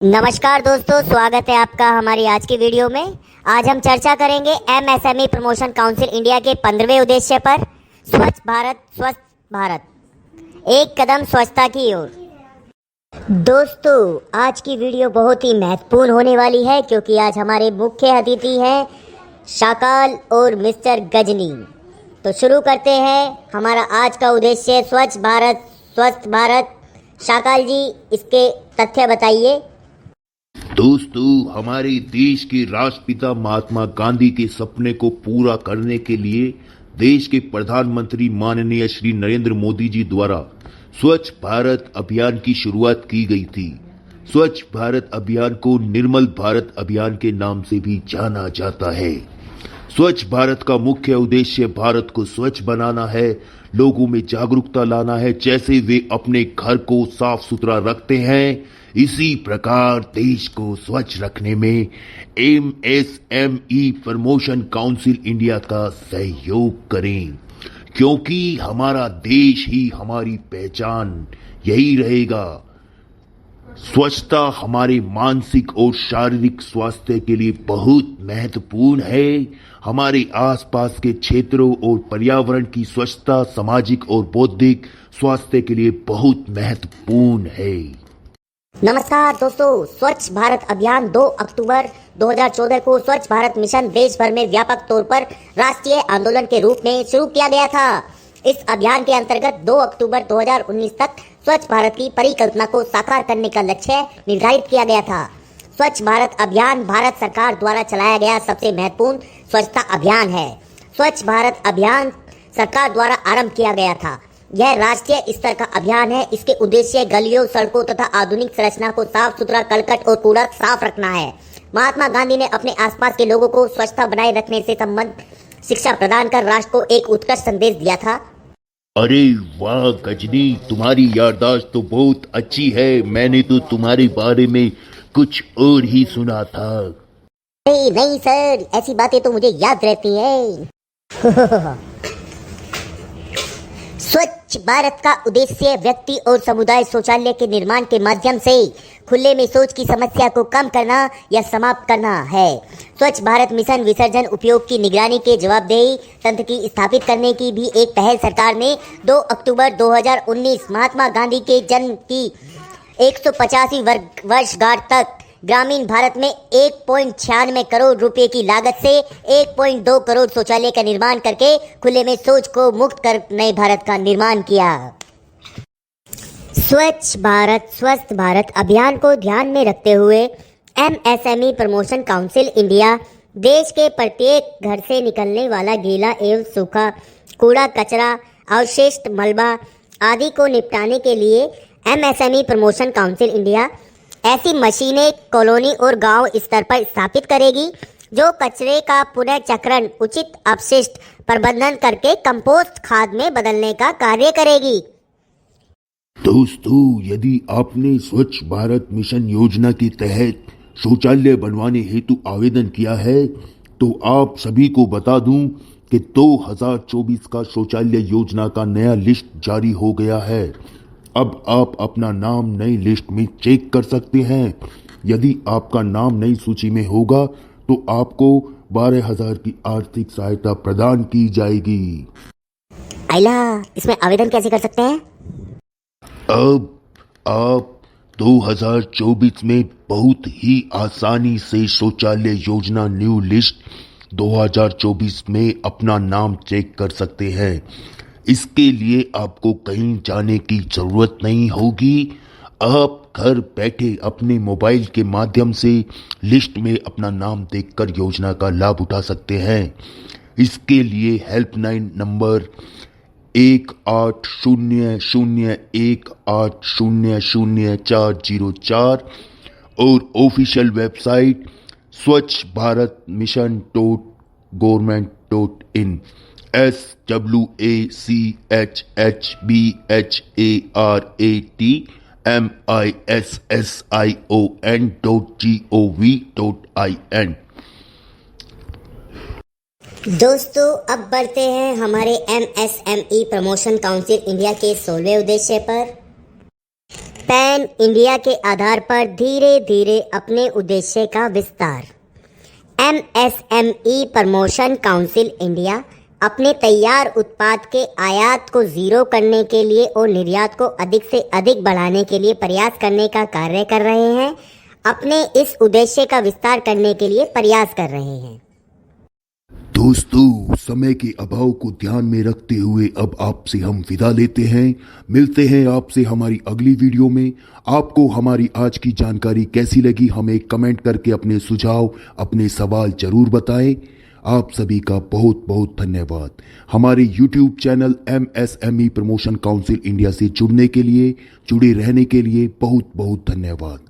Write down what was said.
नमस्कार दोस्तों, स्वागत है आपका हमारी आज की वीडियो में। आज हम चर्चा करेंगे एमएसएमई प्रमोशन काउंसिल इंडिया के 15वें उद्देश्य पर, स्वच्छ भारत स्वस्थ भारत, एक कदम स्वच्छता की ओर। दोस्तों, आज की वीडियो बहुत ही महत्वपूर्ण होने वाली है क्योंकि आज हमारे मुख्य अतिथि हैं शाकाल और मिस्टर गजनी। तो शुरू करते हैं हमारा आज का उद्देश्य, स्वच्छ भारत स्वस्थ भारत। शाकाल जी, इसके तथ्य बताइए। दोस्तों, हमारे देश के राष्ट्रपिता महात्मा गांधी के सपने को पूरा करने के लिए देश के प्रधानमंत्री माननीय श्री नरेंद्र मोदी जी द्वारा स्वच्छ भारत अभियान की शुरुआत की गई थी। स्वच्छ भारत अभियान को निर्मल भारत अभियान के नाम से भी जाना जाता है। स्वच्छ भारत का मुख्य उद्देश्य भारत को स्वच्छ बनाना है, लोगों में जागरूकता लाना है। जैसे वे अपने घर को साफ सुथरा रखते हैं, इसी प्रकार देश को स्वच्छ रखने में एमएसएमई प्रमोशन काउंसिल इंडिया का सहयोग करें, क्योंकि हमारा देश ही हमारी पहचान यही रहेगा। स्वच्छता हमारे मानसिक और शारीरिक स्वास्थ्य के लिए बहुत महत्वपूर्ण है। हमारे आसपास के क्षेत्रों और पर्यावरण की स्वच्छता सामाजिक और बौद्धिक स्वास्थ्य के लिए बहुत महत्वपूर्ण है। नमस्कार दोस्तों, स्वच्छ भारत अभियान 2 अक्टूबर 2014 को स्वच्छ भारत मिशन देश भर में व्यापक तौर पर राष्ट्रीय आंदोलन के रूप में शुरू किया गया था। इस अभियान के अंतर्गत 2 अक्टूबर 2019 तक स्वच्छ भारत की परिकल्पना को साकार करने का लक्ष्य निर्धारित किया गया था। स्वच्छ भारत अभियान भारत सरकार द्वारा चलाया गया सबसे महत्वपूर्ण स्वच्छता अभियान है। स्वच्छ भारत अभियान सरकार द्वारा आरंभ किया गया था। यह राष्ट्रीय स्तर का अभियान है। इसके उद्देश्य गलियों, सड़कों तथा आधुनिक संरचना को साफ सुथरा, करकट और कूड़ा साफ रखना है। महात्मा गांधी ने अपने आसपास के लोगों को स्वच्छता बनाए रखने से संबंधित शिक्षा प्रदान कर राष्ट्र को एक उत्कृष्ट संदेश दिया था। अरे वाह गजनी, तुम्हारी याददाश्त तो बहुत अच्छी है। मैंने तो तुम्हारे बारे में कुछ और ही सुना था। नहीं सर, ऐसी बातें तो मुझे याद रहती हैं। स्वच्छ भारत का उद्देश्य व्यक्ति और समुदाय शौचालय के निर्माण के माध्यम से खुले में शौच की समस्या को कम करना या समाप्त करना है। स्वच्छ भारत मिशन विसर्जन उपयोग की निगरानी के जवाबदेही तंत्र की स्थापित करने की भी एक पहल सरकार ने 2 अक्टूबर 2019 महात्मा गांधी के जन्म की 150वीं वर्षगांठ तक ग्रामीण भारत में 1.96 करोड़ रुपए की लागत से 1.2 करोड़ शौचालय का निर्माण करके खुले में शौच को मुक्त कर नए भारत का निर्माण किया। स्वच्छ भारत स्वस्थ भारत अभियान को ध्यान में रखते हुए एमएसएमई प्रमोशन काउंसिल इंडिया देश के प्रत्येक घर से निकलने वाला गीला एवं सूखा कूड़ा, कचरा, अवशिष्ट मलबा आदि को निपटाने के लिए एमएसएमई प्रमोशन काउंसिल इंडिया ऐसी मशीनें कॉलोनी और गांव स्तर पर स्थापित करेगी जो कचरे का पुनर्चक्रण, उचित अपशिष्ट प्रबंधन करके कंपोस्ट खाद में बदलने का कार्य करेगी। दोस्तों, यदि आपने स्वच्छ भारत मिशन योजना के तहत शौचालय बनवाने हेतु आवेदन किया है तो आप सभी को बता दूं कि 2024 का शौचालय योजना का नया लिस्ट जारी हो गया है। अब आप अपना नाम नई लिस्ट में चेक कर सकते हैं। यदि आपका नाम नई सूची में होगा तो आपको 12,000 की आर्थिक सहायता प्रदान की जाएगी। आइला, इसमें आवेदन कैसे कर सकते हैं? अब आप 2024 में बहुत ही आसानी से शौचालय योजना न्यू लिस्ट 2024 में अपना नाम चेक कर सकते हैं। इसके लिए आपको कहीं जाने की जरूरत नहीं होगी। आप घर बैठे अपने मोबाइल के माध्यम से लिस्ट में अपना नाम देखकर योजना का लाभ उठा सकते हैं। इसके लिए हेल्पलाइन नंबर 180018000404 और ऑफिशियल वेबसाइट स्वच्छ भारत मिशन .government.in SWACHBHARATMISSION.gov.in। दोस्तों, अब बढ़ते हैं हमारे एमएसएमई प्रमोशन काउंसिल इंडिया के 16वें उद्देश्य पर, पैन इंडिया के आधार पर धीरे धीरे अपने उद्देश्य का विस्तार। MSME प्रमोशन काउंसिल इंडिया अपने तैयार उत्पाद के आयात को जीरो करने के लिए और निर्यात को अधिक से अधिक बढ़ाने के लिए प्रयास करने का कार्य कर रहे हैं। अपने इस उद्देश्य का विस्तार करने के लिए प्रयास कर रहे हैं। दोस्तों, समय के अभाव को ध्यान में रखते हुए अब आपसे हम विदा लेते हैं। मिलते हैं आपसे हमारी अगली वीडियो में। आपको हमारी आज की जानकारी कैसी लगी, हमें कमेंट करके अपने सुझाव, अपने सवाल जरूर बताएं। आप सभी का बहुत बहुत धन्यवाद। हमारे YouTube channel MSME promotion council India से जुड़ने के लिए, जुड़े रहने के लिए बहुत बहुत धन्यवाद।